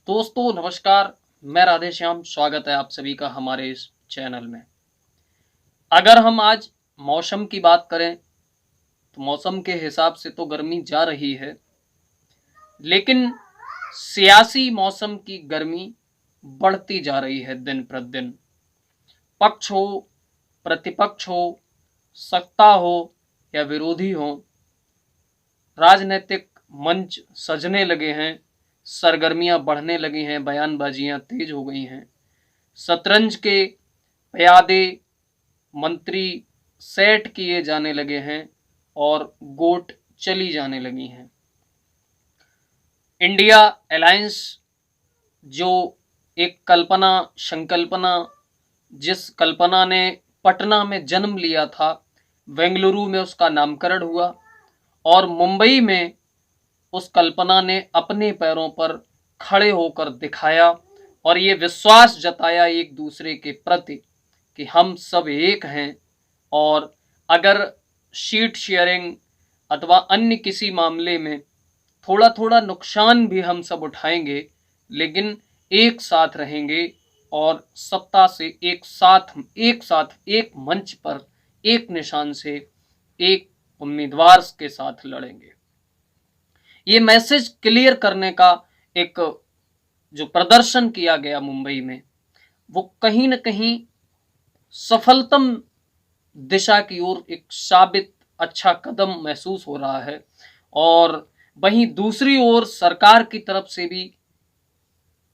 दोस्तों नमस्कार। मैं राधे श्याम, स्वागत है आप सभी का हमारे इस चैनल में। अगर हम आज मौसम की बात करें तो मौसम के हिसाब से तो गर्मी जा रही है, लेकिन सियासी मौसम की गर्मी बढ़ती जा रही है दिन प्रतिदिन। पक्ष हो, प्रतिपक्ष हो, सत्ता हो या विरोधी हो, राजनीतिक मंच सजने लगे हैं, सरगर्मियां बढ़ने लगी हैं, बयानबाजियां तेज हो गई हैं। शतरंज के प्यादे मंत्री सेट किए जाने लगे हैं और गोट चली जाने लगी हैं। इंडिया अलायंस जो एक कल्पना संकल्पना, जिस कल्पना ने पटना में जन्म लिया था, बेंगलुरु में उसका नामकरण हुआ और मुंबई में उस कल्पना ने अपने पैरों पर खड़े होकर दिखाया और ये विश्वास जताया एक दूसरे के प्रति कि हम सब एक हैं। और अगर शीट शेयरिंग अथवा अन्य किसी मामले में थोड़ा थोड़ा नुकसान भी हम सब उठाएंगे, लेकिन एक साथ रहेंगे और सत्ता से एक साथ एक मंच पर एक निशान से एक उम्मीदवार के साथ लड़ेंगे। ये मैसेज क्लियर करने का एक जो प्रदर्शन किया गया मुंबई में, वो कहीं न कहीं सफलतम दिशा की ओर एक साबित अच्छा कदम महसूस हो रहा है। और वहीं दूसरी ओर सरकार की तरफ से भी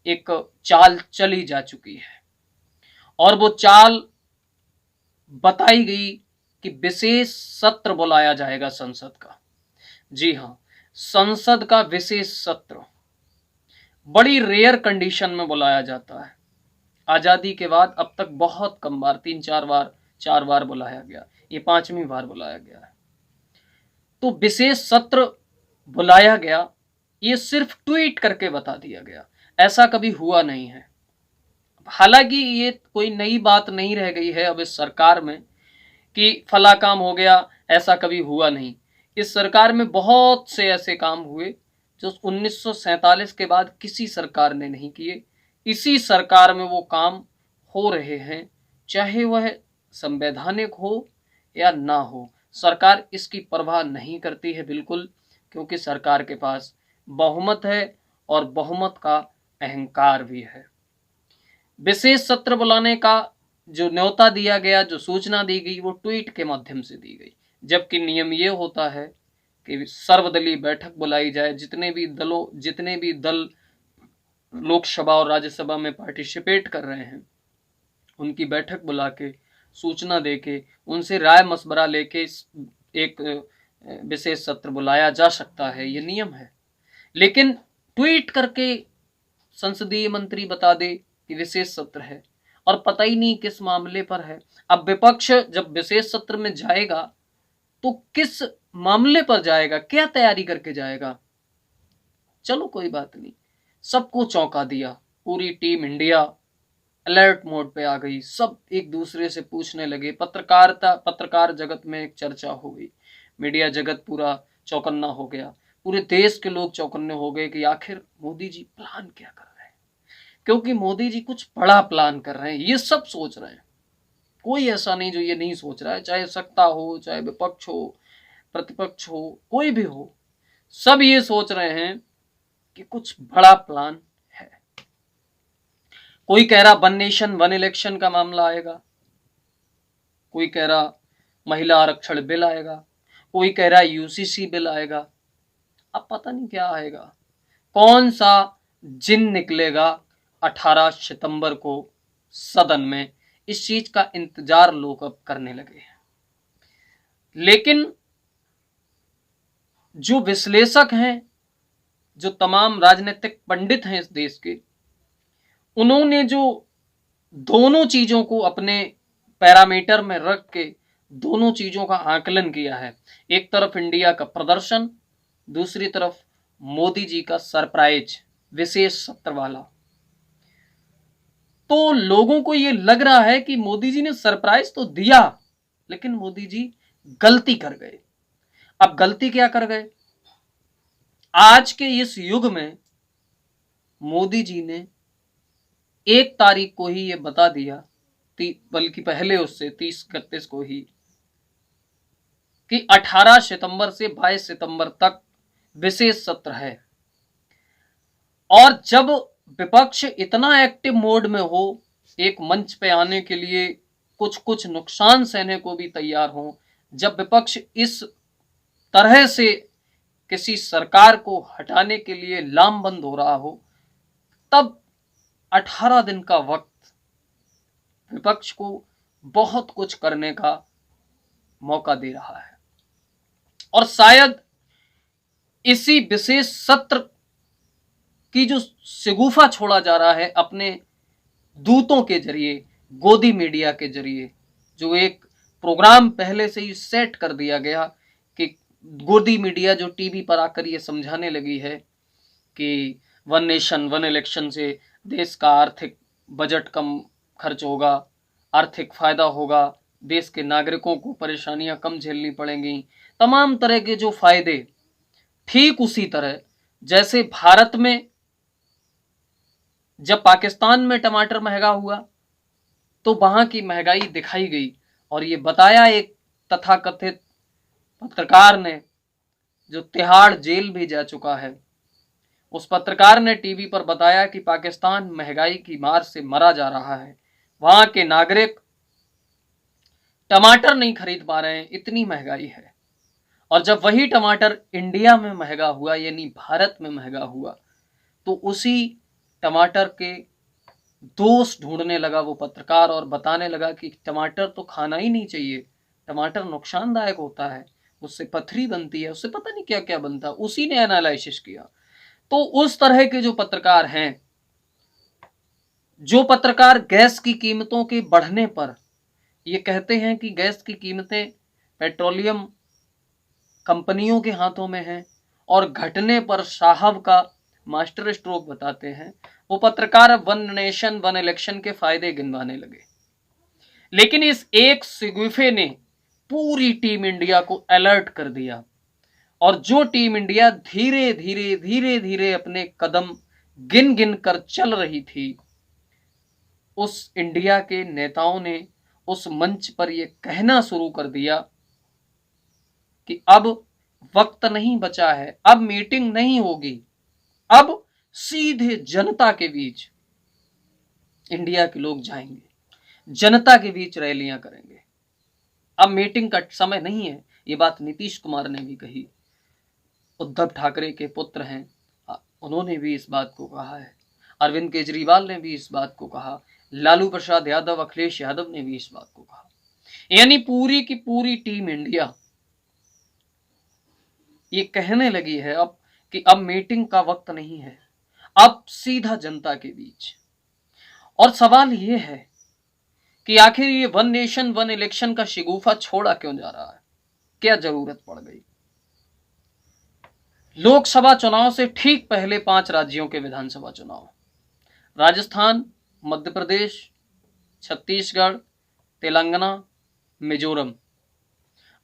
एक चाल चली जा चुकी है और वो चाल बताई गई कि विशेष सत्र बुलाया जाएगा संसद का। जी हाँ, संसद का विशेष सत्र बड़ी रेयर कंडीशन में बुलाया जाता है। आजादी के बाद अब तक बहुत कम बार, 3-4 बार बुलाया गया, ये 5वीं बार बुलाया गया है। तो विशेष सत्र बुलाया गया, ये सिर्फ ट्वीट करके बता दिया गया, ऐसा कभी हुआ नहीं है। हालांकि ये कोई नई बात नहीं रह गई है अब इस सरकार में कि फला काम हो गया, ऐसा कभी हुआ नहीं। इस सरकार में बहुत से ऐसे काम हुए जो 1947 के बाद किसी सरकार ने नहीं किए। इसी सरकार में वो काम हो रहे हैं, चाहे वह संवैधानिक हो या ना हो। सरकार इसकी परवाह नहीं करती है बिल्कुल, क्योंकि सरकार के पास बहुमत है और बहुमत का अहंकार भी है। विशेष सत्र बुलाने का जो न्योता दिया गया, जो सूचना दी गई, वो ट्वीट के माध्यम से दी गई, जबकि नियम ये होता है कि सर्वदलीय बैठक बुलाई जाए। जितने भी दल लोकसभा और राज्यसभा में पार्टिसिपेट कर रहे हैं, उनकी बैठक बुला के सूचना दे के उनसे राय मशवरा लेके एक विशेष सत्र बुलाया जा सकता है, ये नियम है। लेकिन ट्वीट करके संसदीय मंत्री बता दे कि विशेष सत्र है और पता ही नहीं किस मामले पर है। अब विपक्ष जब विशेष सत्र में जाएगा तो किस मामले पर जाएगा, क्या तैयारी करके जाएगा? चलो कोई बात नहीं, सबको चौंका दिया। पूरी टीम इंडिया अलर्ट मोड पे आ गई, सब एक दूसरे से पूछने लगे। पत्रकार जगत में एक चर्चा हो गई, मीडिया जगत पूरा चौकन्ना हो गया, पूरे देश के लोग चौकन्ने हो गए कि आखिर मोदी जी प्लान क्या कर रहे हैं, क्योंकि मोदी जी कुछ बड़ा प्लान कर रहे हैं, ये सब सोच रहे हैं। कोई ऐसा नहीं जो ये नहीं सोच रहा है, चाहे सत्ता हो, चाहे विपक्ष हो, प्रतिपक्ष हो, कोई भी हो, सब ये सोच रहे हैं कि कुछ बड़ा प्लान है। कोई कह रहा वन नेशन वन इलेक्शन का मामला आएगा, कोई कह रहा महिला आरक्षण बिल आएगा, कोई कह रहा यूसीसी बिल आएगा। अब पता नहीं क्या आएगा, कौन सा जिन निकलेगा 18 सितंबर को सदन में, इस चीज का इंतजार लोग अब करने लगे हैं। लेकिन जो विश्लेषक हैं, जो तमाम राजनीतिक पंडित हैं इस देश के, उन्होंने जो दोनों चीजों को अपने पैरामीटर में रख के दोनों चीजों का आकलन किया है। एक तरफ इंडिया का प्रदर्शन, दूसरी तरफ मोदी जी का सरप्राइज विशेष सत्र वाला। तो लोगों को यह लग रहा है कि मोदी जी ने सरप्राइज तो दिया, लेकिन मोदी जी गलती कर गए। अब गलती क्या कर गए? आज के इस युग में मोदी जी ने 1 तारीख को ही ये बता दिया, बल्कि पहले उससे 30-31 को ही, कि 18 सितंबर से 22 सितंबर तक विशेष सत्र है। और जब विपक्ष इतना एक्टिव मोड में हो, एक मंच पे आने के लिए कुछ कुछ नुकसान सहने को भी तैयार हो, जब विपक्ष इस तरह से किसी सरकार को हटाने के लिए लामबंद हो रहा हो, तब 18 दिन का वक्त विपक्ष को बहुत कुछ करने का मौका दे रहा है। और शायद इसी विशेष सत्र की जो शगुफा छोड़ा जा रहा है अपने दूतों के जरिए, गोदी मीडिया के जरिए, जो एक प्रोग्राम पहले से ही सेट कर दिया गया कि गोदी मीडिया जो टीवी पर आकर ये समझाने लगी है कि 1 नेशन 1 इलेक्शन से देश का आर्थिक बजट कम खर्च होगा, आर्थिक फायदा होगा, देश के नागरिकों को परेशानियां कम झेलनी पड़ेंगी, तमाम तरह के जो फायदे, ठीक उसी तरह जैसे भारत में जब पाकिस्तान में टमाटर महंगा हुआ तो वहां की महंगाई दिखाई गई, और ये बताया एक तथाकथित पत्रकार ने जो तिहाड़ जेल भी जा चुका है। उस पत्रकार ने टीवी पर बताया कि पाकिस्तान महंगाई की मार से मरा जा रहा है, वहां के नागरिक टमाटर नहीं खरीद पा रहे हैं, इतनी महंगाई है। और जब वही टमाटर इंडिया में महंगा हुआ, यानी भारत में महंगा हुआ, तो उसी टमाटर के दोष ढूंढने लगा वो पत्रकार और बताने लगा कि टमाटर तो खाना ही नहीं चाहिए, टमाटर नुकसानदायक होता है, उससे पथरी बनती है, उससे पता नहीं क्या क्या बनता है। उसी ने एनालिसिस किया। तो उस तरह के जो पत्रकार हैं, जो पत्रकार गैस की कीमतों के बढ़ने पर ये कहते हैं कि गैस की कीमतें पेट्रोलियम कंपनियों के हाथों में हैं, और घटने पर साहब का मास्टर स्ट्रोक बताते हैं, वो पत्रकार अब 1 नेशन 1 इलेक्शन के फायदे गिनवाने लगे। लेकिन इस एक शगुफे ने पूरी टीम इंडिया को अलर्ट कर दिया, और जो टीम इंडिया धीरे धीरे धीरे धीरे अपने कदम गिन गिन कर चल रही थी, उस इंडिया के नेताओं ने उस मंच पर यह कहना शुरू कर दिया कि अब वक्त नहीं बचा है, अब मीटिंग नहीं होगी, अब सीधे जनता के बीच इंडिया के लोग जाएंगे, जनता के बीच रैलियां करेंगे, अब मीटिंग का समय नहीं है। ये बात नीतीश कुमार ने भी कही, उद्धव ठाकरे के पुत्र हैं, उन्होंने भी इस बात को कहा है, अरविंद केजरीवाल ने भी इस बात को कहा, लालू प्रसाद यादव, अखिलेश यादव ने भी इस बात को कहा। यानी पूरी की पूरी टीम इंडिया ये कहने लगी है अब कि अब मीटिंग का वक्त नहीं है, अब सीधा जनता के बीच। और सवाल ये है कि आखिर ये 1 नेशन 1 इलेक्शन का शगुफा छोड़ा क्यों जा रहा है, क्या जरूरत पड़ गई। लोकसभा चुनाव से ठीक पहले 5 राज्यों के विधानसभा चुनाव, राजस्थान, मध्य प्रदेश, छत्तीसगढ़, तेलंगाना, मिजोरम,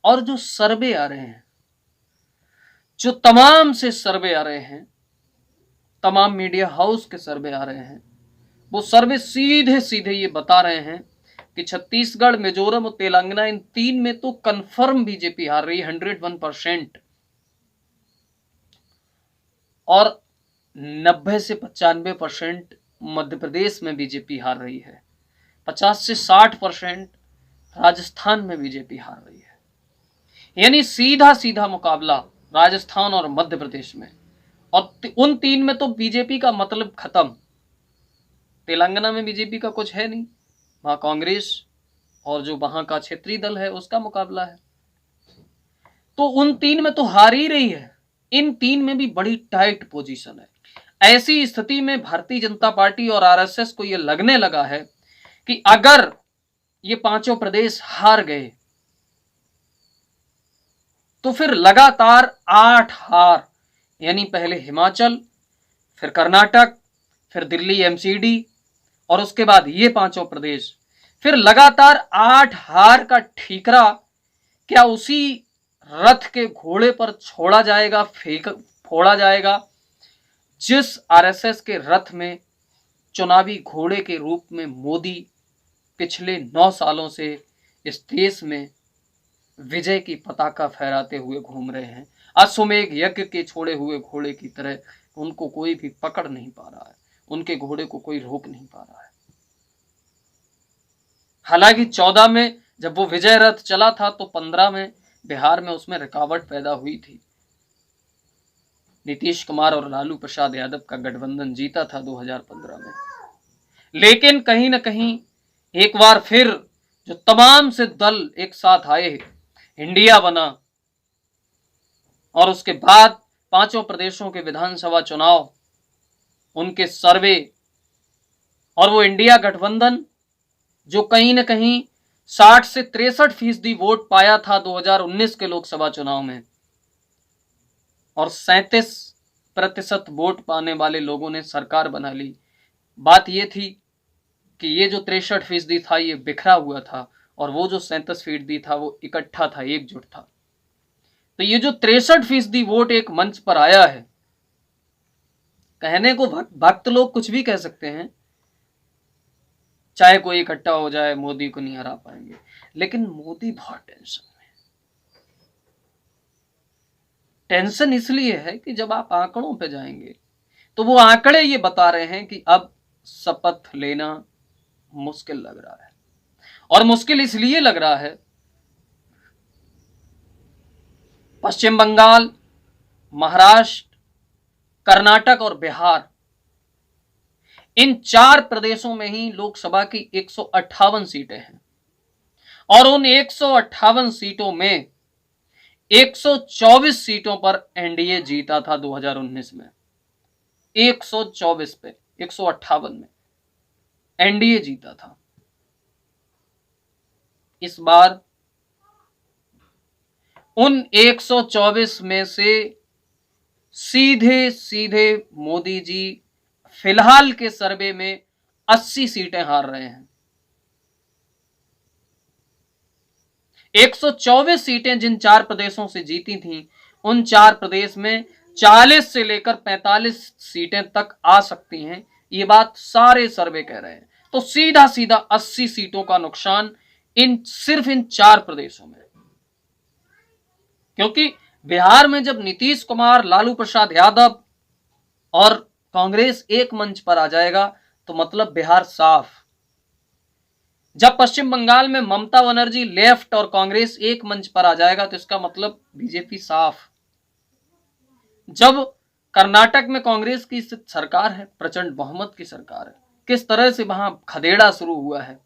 और जो सर्वे आ रहे हैं, जो तमाम से सर्वे आ रहे हैं, तमाम मीडिया हाउस के सर्वे आ रहे हैं, वो सर्वे सीधे सीधे ये बता रहे हैं कि छत्तीसगढ़, मिजोरम और तेलंगाना, इन 3 में तो कंफर्म बीजेपी हार रही है 101%, और 90 से 95% मध्य प्रदेश में बीजेपी हार रही है, 50 से 60% राजस्थान में बीजेपी हार रही है। यानी सीधा सीधा मुकाबला राजस्थान और मध्य प्रदेश में, और उन 3 में तो बीजेपी का मतलब खत्म। तेलंगाना में बीजेपी का कुछ है नहीं, वहां कांग्रेस और जो वहां का क्षेत्रीय दल है उसका मुकाबला है। तो उन 3 में तो हार ही रही है, इन 3 में भी बड़ी टाइट पोजीशन है। ऐसी स्थिति में भारतीय जनता पार्टी और आरएसएस को यह लगने लगा है कि अगर ये 5 प्रदेश हार गए तो फिर लगातार 8 हार, यानी पहले हिमाचल, फिर कर्नाटक, फिर दिल्ली एमसीडी, और उसके बाद ये 5 प्रदेश, फिर लगातार 8 हार का ठीकरा क्या उसी रथ के घोड़े पर छोड़ा जाएगा, फोड़ा जाएगा, जिस आरएसएस के रथ में चुनावी घोड़े के रूप में मोदी पिछले 9 सालों से इस देश में विजय की पताका फहराते हुए घूम रहे हैं, अश्वमेध यज्ञ के छोड़े हुए घोड़े की तरह उनको कोई भी पकड़ नहीं पा रहा है, उनके घोड़े को कोई रोक नहीं पा रहा है। हालांकि 14 में जब वो विजय रथ चला था तो 15 में बिहार में उसमें रुकावट पैदा हुई थी। नीतीश कुमार और लालू प्रसाद यादव का गठबंधन जीता था 2015 में, लेकिन कहीं ना कहीं एक बार फिर जो तमाम से दल एक साथ आए, इंडिया बना, और उसके बाद 5 प्रदेशों के विधानसभा चुनाव, उनके सर्वे, और वो इंडिया गठबंधन जो कहीं ना कहीं 60 से 63% वोट पाया था 2019 के लोकसभा चुनाव में, और 37% वोट पाने वाले लोगों ने सरकार बना ली। बात ये थी कि ये जो 63% था ये बिखरा हुआ था, और वो जो 37% था वो इकट्ठा था, एकजुट था। तो ये जो 63% वोट एक मंच पर आया है, कहने को भक्त लोग कुछ भी कह सकते हैं, चाहे कोई इकट्ठा हो जाए, मोदी को नहीं हरा पाएंगे, लेकिन मोदी बहुत टेंशन में। टेंशन इसलिए है कि जब आप आंकड़ों पे जाएंगे तो वो आंकड़े ये बता रहे हैं कि अब शपथ लेना मुश्किल लग रहा है, और मुश्किल इसलिए लग रहा है, पश्चिम बंगाल, महाराष्ट्र, कर्नाटक और बिहार, इन 4 प्रदेशों में ही लोकसभा की 158 सीटें हैं, और उन 158 सीटों में 124 सीटों पर एनडीए जीता था 2019 में। 124 पे 158 में एनडीए जीता था। इस बार उन 124 में से सीधे सीधे मोदी जी फिलहाल के सर्वे में 80 सीटें हार रहे हैं। 124 सीटें जिन 4 प्रदेशों से जीती थीं, उन 4 प्रदेश में 40 से लेकर 45 सीटें तक आ सकती हैं, ये बात सारे सर्वे कह रहे हैं। तो सीधा सीधा 80 सीटों का नुकसान सिर्फ इन 4 प्रदेशों में, क्योंकि बिहार में जब नीतीश कुमार, लालू प्रसाद यादव और कांग्रेस एक मंच पर आ जाएगा तो मतलब बिहार साफ। जब पश्चिम बंगाल में ममता बनर्जी लेफ्ट और कांग्रेस एक मंच पर आ जाएगा तो इसका मतलब बीजेपी साफ। जब कर्नाटक में कांग्रेस की सरकार है, प्रचंड बहुमत की सरकार है, किस तरह से वहां खदेड़ा शुरू हुआ है,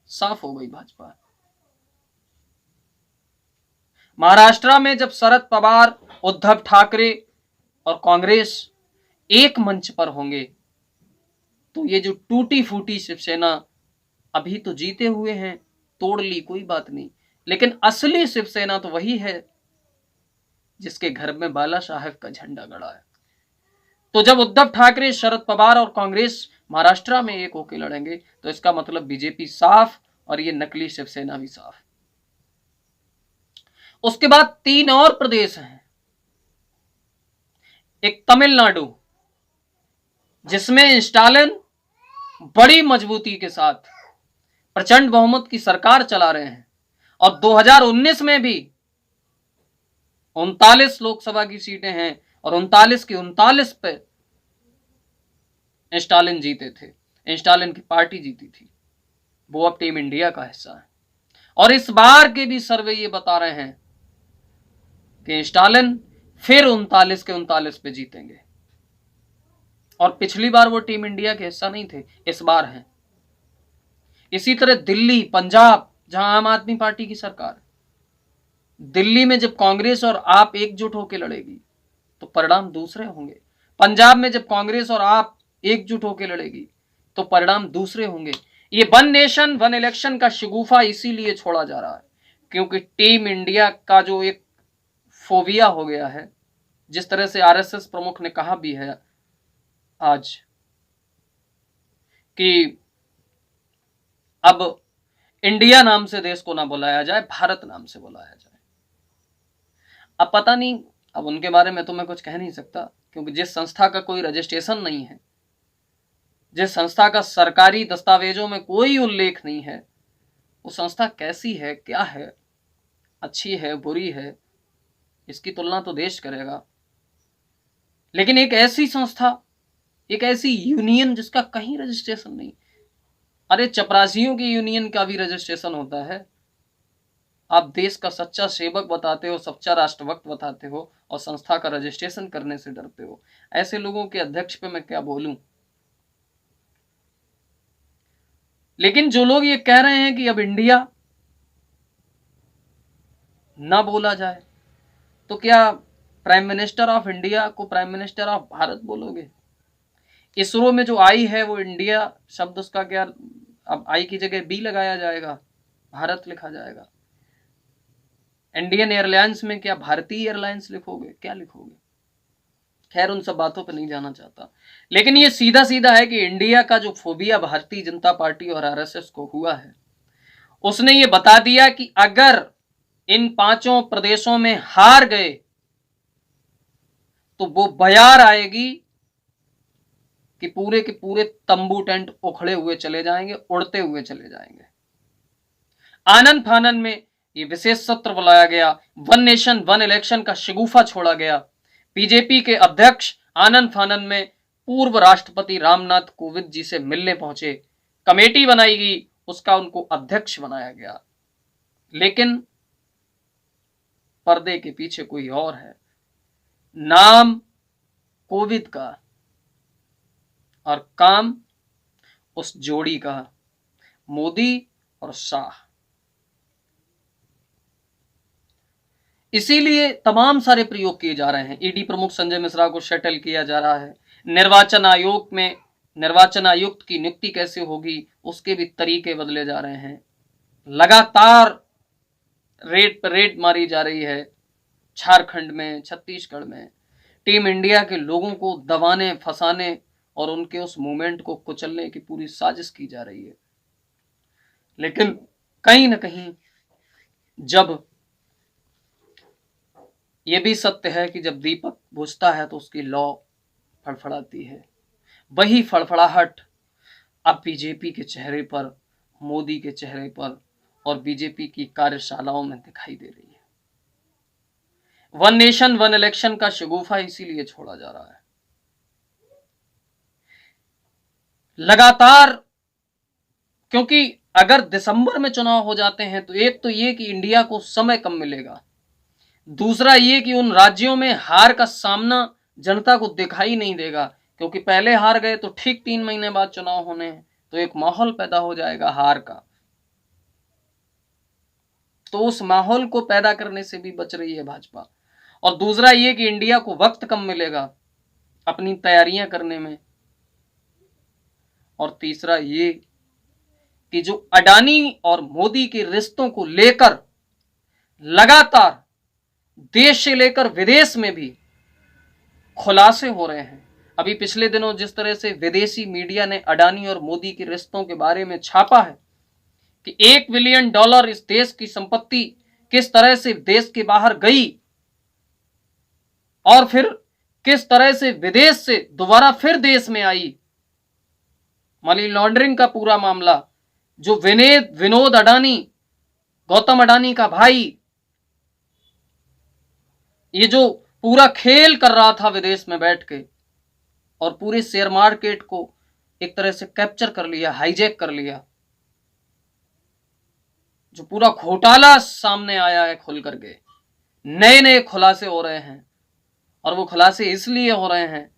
साफ हो गई भाजपा। महाराष्ट्र में जब शरद पवार, उद्धव ठाकरे और कांग्रेस एक मंच पर होंगे तो ये जो टूटी फूटी शिवसेना, अभी तो जीते हुए हैं, तोड़ ली कोई बात नहीं, लेकिन असली शिवसेना तो वही है जिसके घर में बाला साहेब का झंडा गड़ा है। तो जब उद्धव ठाकरे, शरद पवार और कांग्रेस महाराष्ट्र में एक होकर लड़ेंगे तो इसका मतलब बीजेपी साफ और ये नकली शिवसेना भी साफ। उसके बाद 3 और प्रदेश हैं। एक तमिलनाडु, जिसमें स्टालिन बड़ी मजबूती के साथ प्रचंड बहुमत की सरकार चला रहे हैं, और 2019 में भी 39 लोकसभा की सीटें हैं और 39 की 39 पे स्टालिन जीते थे, स्टालिन की पार्टी जीती थी। वो अब टीम इंडिया का हिस्सा है, और इस बार के भी सर्वे ये बता रहे हैं कि स्टालिन फिर 39 के 39 पे जीतेंगे, और पिछली बार वो टीम इंडिया के हिस्सा नहीं थे, इस बार हैं। इसी तरह दिल्ली, पंजाब, जहां आम आदमी पार्टी की सरकार, दिल्ली में जब कांग्रेस और आप एकजुट होकर लड़ेगी तो परिणाम दूसरे होंगे। पंजाब में जब कांग्रेस और आप एकजुट होकर लड़ेगी तो परिणाम दूसरे होंगे। ये वन नेशन वन इलेक्शन का शगुफा इसीलिए छोड़ा जा रहा है क्योंकि टीम इंडिया का जो एक फोबिया हो गया है, जिस तरह से आरएसएस प्रमुख ने कहा भी है आज कि अब इंडिया नाम से देश को ना बुलाया जाए, भारत नाम से बुलाया जाए। अब पता नहीं अब उनके बारे में तो मैं कुछ कह नहीं सकता, क्योंकि जिस संस्था का कोई रजिस्ट्रेशन नहीं है, जिस संस्था का सरकारी दस्तावेजों में कोई उल्लेख नहीं है, वो संस्था कैसी है, क्या है, अच्छी है, बुरी है, इसकी तुलना तो देश करेगा। लेकिन एक ऐसी संस्था, एक ऐसी यूनियन जिसका कहीं रजिस्ट्रेशन नहीं, अरे चपरासियों की यूनियन का भी रजिस्ट्रेशन होता है। आप देश का सच्चा सेवक बताते हो, सच्चा राष्ट्रभक्त बताते हो, और संस्था का रजिस्ट्रेशन करने से डरते हो। ऐसे लोगों के अध्यक्ष पे मैं क्या बोलूं। लेकिन जो लोग ये कह रहे हैं कि अब इंडिया ना बोला जाए, तो क्या प्राइम मिनिस्टर ऑफ इंडिया को प्राइम मिनिस्टर ऑफ भारत बोलोगे? इसरो में जो आई है वो इंडिया शब्द, उसका क्या अब आई की जगह बी लगाया जाएगा, भारत लिखा जाएगा? इंडियन एयरलाइंस में क्या भारतीय एयरलाइंस लिखोगे, क्या लिखोगे? खैर, उन सब बातों पर नहीं जाना चाहता। लेकिन ये सीधा सीधा है कि इंडिया का जो फोबिया भारतीय जनता पार्टी और आरएसएस को हुआ है, उसने ये बता दिया कि अगर इन 5 प्रदेशों में हार गए तो वो बयार आएगी कि पूरे के पूरे तंबू टेंट उखड़े हुए चले जाएंगे, उड़ते हुए चले जाएंगे। आनन फानन में ये विशेष सत्र बुलाया गया, वन नेशन वन इलेक्शन का शगुफा छोड़ा गया। बीजेपी के अध्यक्ष आनन फानन में पूर्व राष्ट्रपति रामनाथ कोविंद जी से मिलने पहुंचे, कमेटी बनाई गई, उसका उनको अध्यक्ष बनाया गया। लेकिन पर्दे के पीछे कोई और है, नाम कोविंद का और काम उस जोड़ी का, मोदी और शाह। इसीलिए तमाम सारे प्रयोग किए जा रहे हैं। ईडी प्रमुख संजय मिश्रा को शटल किया जा रहा है। निर्वाचन आयोग में निर्वाचन आयुक्त की नियुक्ति कैसे होगी, उसके भी तरीके बदले जा रहे हैं। लगातार रेड पर रेड मारी जा रही है। झारखंड में, छत्तीसगढ़ में टीम इंडिया के लोगों को दबाने, फंसाने और उनके उस मूवमेंट को कुचलने की पूरी साजिश की जा रही है। लेकिन कहीं ना कहीं जब यह भी सत्य है कि जब दीपक बुझता है तो उसकी लौ फड़फड़ाती है। वही फड़फड़ाहट अब बीजेपी के चेहरे पर, मोदी के चेहरे पर और बीजेपी की कार्यशालाओं में दिखाई दे रही है। वन नेशन वन इलेक्शन का शगुफा इसीलिए छोड़ा जा रहा है। लगातार, क्योंकि अगर दिसंबर में चुनाव हो जाते हैं तो एक तो ये कि इंडिया को समय कम मिलेगा, दूसरा ये कि उन राज्यों में हार का सामना जनता को दिखाई नहीं देगा, क्योंकि पहले हार गए तो ठीक 3 महीने बाद चुनाव होने हैं, तो एक माहौल पैदा हो जाएगा हार का। तो उस माहौल को पैदा करने से भी बच रही है भाजपा। और दूसरा ये कि इंडिया को वक्त कम मिलेगा अपनी तैयारियां करने में। और तीसरा ये कि जो अडानी और मोदी के रिश्तों को लेकर लगातार देश से लेकर विदेश में भी खुलासे हो रहे हैं। अभी पिछले दिनों जिस तरह से विदेशी मीडिया ने अडानी और मोदी के रिश्तों के बारे में छापा है कि $1 बिलियन इस देश की संपत्ति किस तरह से देश के बाहर गई और फिर किस तरह से विदेश से दोबारा फिर देश में आई, मनी लॉन्ड्रिंग का पूरा मामला, जो विनोद अडानी, गौतम अडानी का भाई, ये जो पूरा खेल कर रहा था विदेश में बैठ के और पूरे शेयर मार्केट को एक तरह से कैप्चर कर लिया, हाईजैक कर लिया, जो पूरा घोटाला सामने आया है खुल करके, नए नए खुलासे हो रहे हैं। और वो खुलासे इसलिए हो रहे हैं,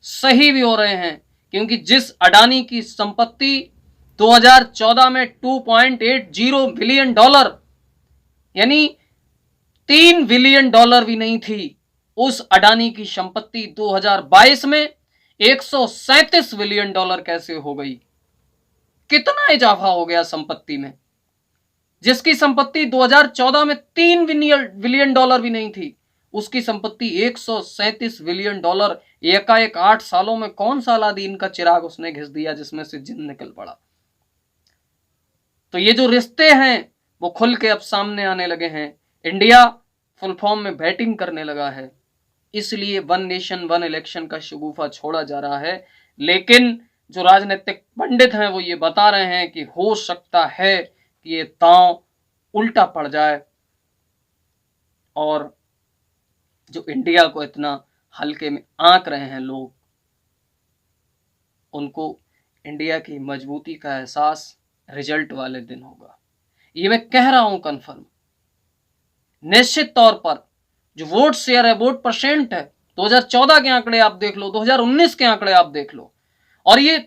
सही भी हो रहे हैं, क्योंकि जिस अडानी की संपत्ति 2014 में $2.80 बिलियन यानी $3 बिलियन भी नहीं थी, उस अडानी की संपत्ति 2022 में $137 बिलियन कैसे हो गई? कितना इजाफा हो गया संपत्ति में। जिसकी संपत्ति 2014 में $3 बिलियन भी नहीं थी, उसकी संपत्ति $137 बिलियन। एकाएक 8 सालों में कौन सा अलादीन का चिराग उसने घिस दिया जिसमें से जिन निकल पड़ा। तो ये जो रिश्ते हैं वो खुल के अब सामने आने लगे हैं। इंडिया फुल फॉर्म में बैटिंग करने लगा है। इसलिए वन नेशन वन इलेक्शन का शगुफा छोड़ा जा रहा है। लेकिन जो राजनीतिक पंडित हैं वो ये बता रहे हैं कि हो सकता है कि ये दांव उल्टा पड़ जाए और जो इंडिया को इतना हल्के में आंक रहे हैं लोग, उनको इंडिया की मजबूती का एहसास रिजल्ट वाले दिन होगा। ये मैं कह रहा हूं कन्फर्म। निश्चित तौर पर जो वोट शेयर है, वोट परसेंट है, 2014 के आंकड़े आप देख लो, 2019 के आंकड़े आप देख लो, और ये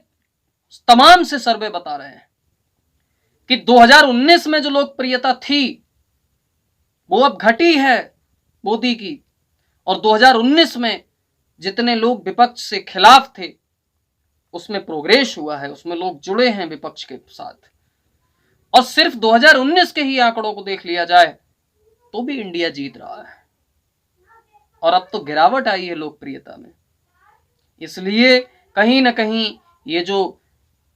तमाम से सर्वे बता रहे हैं कि 2019 में जो लोकप्रियता थी वो अब घटी है मोदी की, और 2019 में जितने लोग विपक्ष से खिलाफ थे उसमें प्रोग्रेस हुआ है, उसमें लोग जुड़े हैं विपक्ष के साथ। और सिर्फ 2019 के ही आंकड़ों को देख लिया जाए तो भी इंडिया जीत रहा है, और अब तो गिरावट आई है लोकप्रियता में। इसलिए कहीं ना कहीं ये जो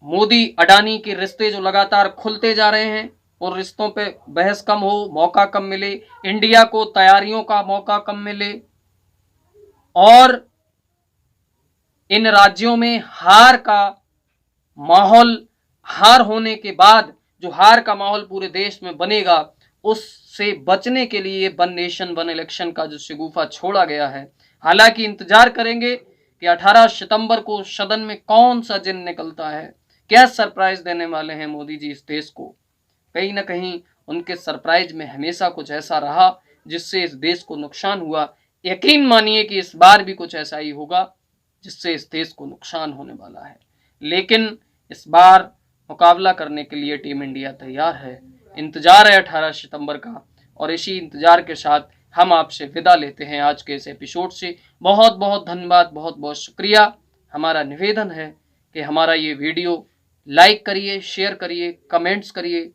मोदी अडानी के रिश्ते जो लगातार खुलते जा रहे हैं, और रिश्तों पे बहस कम हो, मौका कम मिले, इंडिया को तैयारियों का मौका कम मिले, और इन राज्यों में हार का माहौल, हार होने के बाद जो हार का माहौल पूरे देश में बनेगा, उससे बचने के लिए वन नेशन वन इलेक्शन का जो शगुफा छोड़ा गया है। हालांकि इंतजार करेंगे कि 18 सितंबर को सदन में कौन सा जिन निकलता है, क्या सरप्राइज देने वाले हैं मोदी जी इस देश को। कहीं ना कहीं उनके सरप्राइज में हमेशा कुछ ऐसा रहा जिससे इस देश को नुकसान हुआ। यकीन मानिए कि इस बार भी कुछ ऐसा ही होगा जिससे इस देश को नुकसान होने वाला है। लेकिन इस बार मुकाबला करने के लिए टीम इंडिया तैयार है। इंतजार है 18 सितंबर का, और इसी इंतजार के साथ हम आपसे विदा लेते हैं आज के इस एपिसोड से। बहुत बहुत धन्यवाद, बहुत बहुत शुक्रिया। हमारा निवेदन है कि हमारा ये वीडियो लाइक करिए, शेयर करिए, कमेंट्स करिए,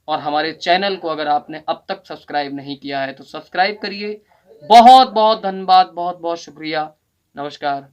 और हमारे चैनल को अगर आपने अब तक सब्सक्राइब नहीं किया है तो सब्सक्राइब करिए। बहुत बहुत धन्यवाद, बहुत बहुत शुक्रिया। नमस्कार।